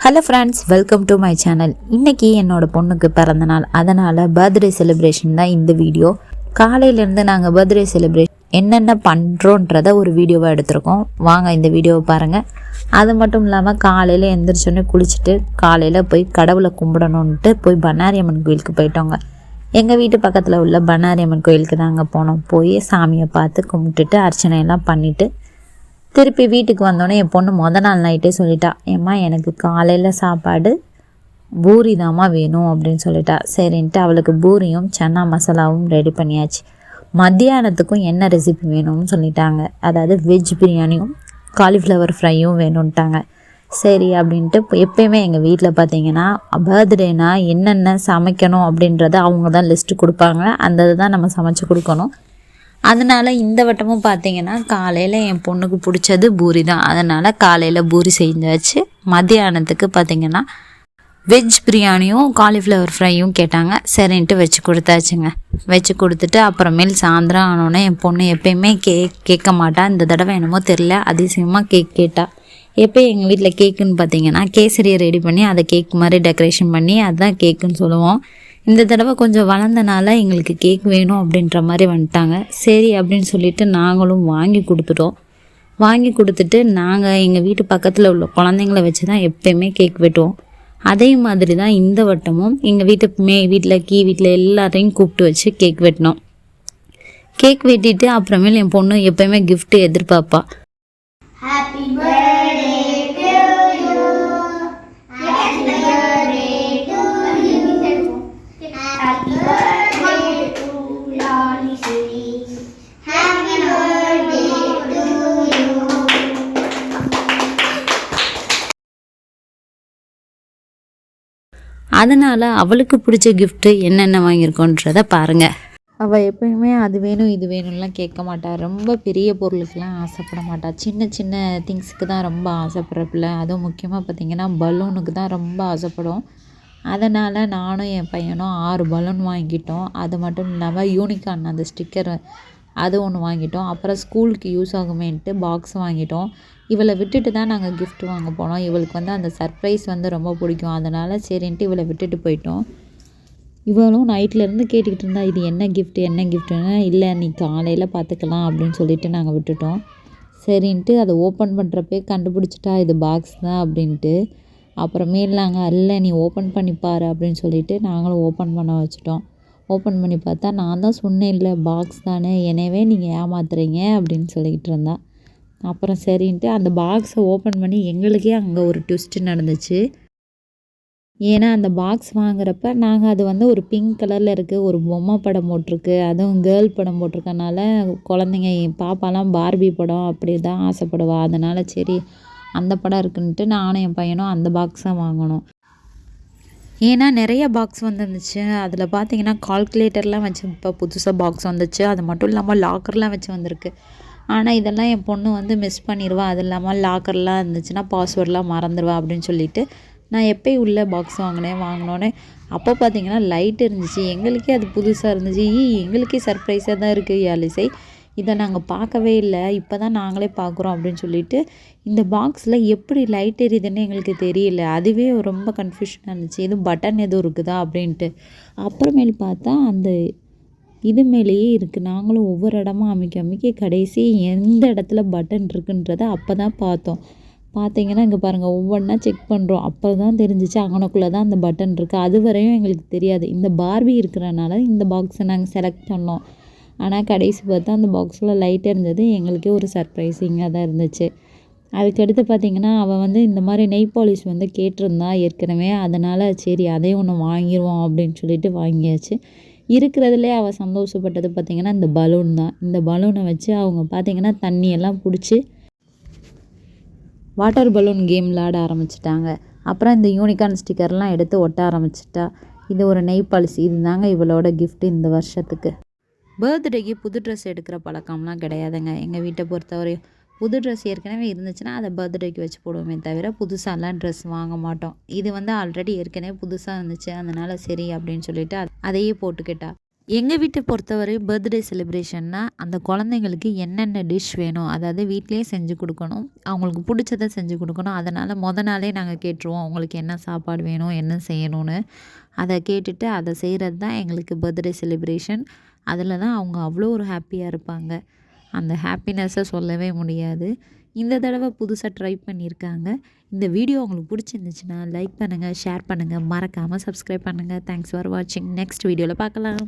Hello friends, welcome to my channel. இன்றைக்கி என்னோடய பொண்ணுக்கு பிறந்த நாள், அதனால் பர்த்டே செலிப்ரேஷன் தான் இந்த வீடியோ. காலையிலேருந்து நாங்கள் பர்த்டே செலிப்ரேஷன் என்னென்ன பண்ணுறோன்றத ஒரு வீடியோவை எடுத்திருக்கோம். வாங்க இந்த வீடியோவை பாருங்கள். அது மட்டும் இல்லாமல் காலையில் எழுந்திரிச்சோன்னே குளிச்சுட்டு காலையில் போய் கடவுளை கும்பிடணுன்ட்டு போய் பண்ணாரியம்மன் கோயிலுக்கு போயிட்டோங்க. எங்கள் வீட்டு பக்கத்தில் உள்ள பண்ணாரியம்மன் கோயிலுக்கு தாங்க போனோம். போய் சாமியை பார்த்து கும்பிட்டுட்டு அர்ச்சனையெல்லாம் பண்ணிவிட்டு திருப்பி வீட்டுக்கு வந்தோடனே என் பொண்ணு நாள் நைட்டே சொல்லிட்டா, ஏம்மா எனக்கு காலையில் சாப்பாடு பூரி தாம்மா வேணும் அப்படின்னு சொல்லிட்டா. சரின்ட்டு அவளுக்கு பூரியும் சன்னா மசாலாவும் ரெடி பண்ணியாச்சு. மத்தியானத்துக்கும் என்ன ரெசிபி வேணும்னு சொல்லிட்டாங்க. அதாவது வெஜ் பிரியாணியும் காலிஃப்ளவர் ஃப்ரையும் வேணும்ட்டாங்க. சரி அப்படின்ட்டு எப்போயுமே எங்கள் வீட்டில் பார்த்தீங்கன்னா பர்த்டேனா என்னென்ன சமைக்கணும் அப்படின்றத அவங்க தான் லிஸ்ட்டு கொடுப்பாங்க. அந்த இதுதான் நம்ம சமைச்சு கொடுக்கணும். அதனால் இந்த வட்டமும் பார்த்திங்கன்னா காலையில் என் பொண்ணுக்கு பிடிச்சது பூரி தான். அதனால் காலையில் பூரி செஞ்சாச்சு. மத்தியானத்துக்கு பார்த்திங்கன்னா வெஜ் பிரியாணியும் காலிஃப்ளவர் ஃப்ரையும் கேட்டாங்க. சரின்ட்டு வச்சு கொடுத்தாச்சுங்க. வச்சு கொடுத்துட்டு அப்புறமேல் சாயந்தரம் ஆனோடனே என் பொண்ணு எப்பயுமே கேட்க மாட்டா. இந்த தடவை என்னமோ தெரில, அதிசயமாக கேக் கேட்டா. எப்போ எங்கள் வீட்டில் கேக்குன்னு பார்த்திங்கன்னா கேசரியை ரெடி பண்ணி அதை கேக் மாதிரி டெக்கரேஷன் பண்ணி அதுதான் கேக்குன்னு சொல்லுவோம். இந்த தடவை கொஞ்சம் வளர்ந்தனால எங்களுக்கு கேக் வேணும் அப்படின்ற மாதிரி வந்துட்டாங்க. சரி அப்படின்னு சொல்லிட்டு நாங்களும் வாங்கி கொடுத்துட்டோம். வாங்கி கொடுத்துட்டு நாங்கள் எங்கள் வீட்டு பக்கத்தில் உள்ள குழந்தைங்கள வச்சு தான் எப்போயுமே கேக் வெட்டுவோம். அதே மாதிரி தான் இந்த வட்டமும் எங்கள் வீட்டில் எல்லாத்தையும் கூப்பிட்டு வச்சு கேக் வெட்டினோம். கேக் வெட்டிட்டு அப்புறமேல் என் பொண்ணு எப்போயுமே கிஃப்ட் எதிர்பார்ப்பா. அதனால் அவளுக்கு பிடிச்ச கிஃப்ட்டு என்னென்ன வாங்கியிருக்கோன்றதை பாருங்கள். அவள் எப்போயுமே அது வேணும் இது வேணும்லாம் கேட்க மாட்டாள். ரொம்ப பெரிய பொருளுக்கெலாம் ஆசைப்பட மாட்டாள். சின்ன சின்ன திங்ஸுக்கு தான் ரொம்ப ஆசைப்படுற பிள்ளை. அதுவும் முக்கியமாக பார்த்திங்கன்னா பலூனுக்கு தான் ரொம்ப ஆசைப்படும். அதனால் நானும் என் பையனும் 6 பலூன் வாங்கிட்டோம். அது மட்டும் இல்லாமல் யூனிகார்ன் அந்த ஸ்டிக்கர் அது ஒன்று வாங்கிட்டோம். அப்புறம் ஸ்கூலுக்கு யூஸ் ஆகுமேன்ட்டு பாக்ஸ் வாங்கிட்டோம். இவளை விட்டுட்டு தான் நாங்கள் கிஃப்ட் வாங்க போனோம். இவளுக்கு அந்த சர்ப்ரைஸ் ரொம்ப பிடிக்கும். அதனால் சரின்ட்டு இவளை விட்டுட்டு போயிட்டோம். இவளும் நைட்லேருந்து கேட்டுக்கிட்டு இருந்தா, இது என்ன கிஃப்ட்டுன்னு. இல்லை நீ காலையில் பார்த்துக்கலாம் அப்படின்னு சொல்லிட்டு நாங்கள் விட்டுட்டோம். சரின்ட்டு அதை ஓப்பன் பண்ணுறப்பே கண்டுபிடிச்சிட்டா இது பாக்ஸ் தான் அப்படின்ட்டு. அப்புறமேல் நாங்கள் இல்லை நீ ஓப்பன் பண்ணிப்பார் அப்படின்னு சொல்லிட்டு நாங்களும் ஓப்பன் பண்ண வச்சுட்டோம். ஓப்பன் பண்ணி பார்த்தா நான் தான் சொன்னேன் இல்லை பாக்ஸ் தானே, எனவே நீங்கள் ஏமாத்துறீங்க அப்படின்னு சொல்லிக்கிட்டு இருந்தா. அப்புறம் சரின்ட்டு அந்த பாக்ஸை ஓப்பன் பண்ணி எங்களுக்கே அங்கே ஒரு ட்விஸ்ட்டு நடந்துச்சு. ஏன்னா அந்த பாக்ஸ் வாங்குறப்ப நாங்கள் அது ஒரு பிங்க் கலரில் இருக்குது, ஒரு பொம்மை படம் போட்டிருக்கு, அதுவும் கேர்ள் படம் போட்டிருக்கனால குழந்தைங்க என் பாப்பாலாம் பார்பி படம் அப்படி தான் ஆசைப்படுவா. அதனால் சரி அந்த படம் இருக்குன்ட்டு நானும் என் பையனும் அந்த பாக்ஸை வாங்கினோம். ஏன்னா நிறைய பாக்ஸ் வந்துருந்துச்சு. அதில் பார்த்தீங்கன்னா கால்குலேட்டர்லாம் வச்சு இப்போ புதுசாக பாக்ஸ் வந்துச்சு. அது மட்டும் இல்லாமல் லாக்கர்லாம் வச்சு வந்திருக்கு. ஆனால் இதெல்லாம் என் பொண்ணு மிஸ் பண்ணிடுவா. அது இல்லாமல் லாக்கர்லாம் இருந்துச்சுன்னா பாஸ்வேர்டெலாம் மறந்துடுவா அப்படின்னு சொல்லிட்டு நான் எப்போயும் உள்ள பாக்ஸ் வாங்கினோன்னே அப்போ பார்த்தீங்கன்னா லைட் இருந்துச்சு. எங்களுக்கே அது புதுசாக இருந்துச்சு. எங்களுக்கே சர்ப்ரைஸாக தான் இருக்குது யாலிசை, இதை நாங்கள் பார்க்கவே இல்லை, இப்போ தான் நாங்களே பார்க்குறோம் அப்படின்னு சொல்லிட்டு இந்த பாக்ஸில் எப்படி லைட் எரியுதுன்னு எங்களுக்கு தெரியல. அதுவே ரொம்ப கன்ஃபியூஷனாக இருந்துச்சு. இது பட்டன் எதுவும் இருக்குதா அப்படின்ட்டு. அப்புறமேல் பார்த்தா அந்த இது மேலேயே இருக்குது. நாங்களும் ஒவ்வொரு இடமா அமைக்க கடைசி எந்த இடத்துல பட்டன் இருக்குன்றதை அப்போ தான் பார்த்தோம். பார்த்தீங்கன்னா இங்கே பாருங்கள், ஒவ்வொன்றா செக் பண்ணுறோம். அப்போ தான் தெரிஞ்சிச்சு அங்கனக்குள்ளே தான் அந்த பட்டன் இருக்குது. அது வரையும் எங்களுக்கு தெரியாது. இந்த பார்பி இருக்கிறனால இந்த பாக்ஸை நாங்கள் செலக்ட் பண்ணோம். ஆனால் கடைசி பார்த்தா அந்த பாக்ஸில் லைட் இருந்தது. எங்களுக்கே ஒரு சர்ப்ரைசிங்காக தான் இருந்துச்சு. அதுக்கடுத்து பார்த்திங்கன்னா அவள் இந்த மாதிரி நெய் பாலிஷ் கேட்டிருந்தா ஏற்கனவே. அதனால் சரி அதையும் ஒன்று வாங்கிடுவோம் அப்படின்னு சொல்லிட்டு வாங்கியாச்சு. இருக்கிறதுலே அவள் சந்தோஷப்பட்டது பார்த்திங்கன்னா இந்த பலூன் தான். இந்த பலூனை வச்சு அவங்க பார்த்திங்கன்னா தண்ணியெல்லாம் பிடிச்சி வாட்டர் பலூன் கேம் விளாட ஆரம்பிச்சிட்டாங்க. அப்புறம் இந்த யூனிகார்ன் ஸ்டிக்கர்லாம் எடுத்து ஒட்ட ஆரம்பிச்சிட்டா. இது ஒரு நெய் பாலிஷ். இது தாங்க இவளோட கிஃப்ட் இந்த வருஷத்துக்கு. பர்த்டேக்கு புது ட்ரெஸ் எடுக்கிற பழக்கம்லாம் கிடையாதுங்க எங்கள் வீட்டை பொறுத்தவரையும். புது ட்ரெஸ் ஏற்கனவே இருந்துச்சுன்னா அதை பர்த்டேக்கு வச்சு போடுவோமே தவிர புதுசாலாம் ட்ரெஸ் வாங்க மாட்டோம். இது ஆல்ரெடி ஏற்கனவே புதுசாக இருந்துச்சு. அதனால் சரி அப்படின்னு சொல்லிட்டு அதையே போட்டுக்கிட்டா. எங்கள் வீட்டை பொறுத்தவரை பர்த்டே செலிப்ரேஷன்னா அந்த குழந்தைங்களுக்கு என்னென்ன டிஷ் வேணும், அதாவது வீட்டிலேயே செஞ்சு கொடுக்கணும், அவங்களுக்கு பிடிச்சத செஞ்சு கொடுக்கணும். அதனால் நாளே நாங்கள் கேட்டுருவோம் அவங்களுக்கு என்ன சாப்பாடு வேணும், என்ன செய்யணும்னு. அதை கேட்டுட்டு அதை செய்கிறது தான் எங்களுக்கு பர்த்டே செலிப்ரேஷன். அதில் தான் அவங்க அவ்வளோ ஒரு ஹாப்பியாக இருப்பாங்க. அந்த ஹாப்பினஸ்ஸை சொல்லவே முடியாது. இந்த தடவை புதுசாக ட்ரை பண்ணியிருக்காங்க. இந்த வீடியோ உங்களுக்கு பிடிச்சிருந்துச்சுன்னா லைக் பண்ணுங்கள், ஷேர் பண்ணுங்கள், மறக்காமல் சப்ஸ்கிரைப் பண்ணுங்கள். தேங்க்ஸ் ஃபார் வாட்சிங். நெக்ஸ்ட் வீடியோவில் பார்க்கலாம்.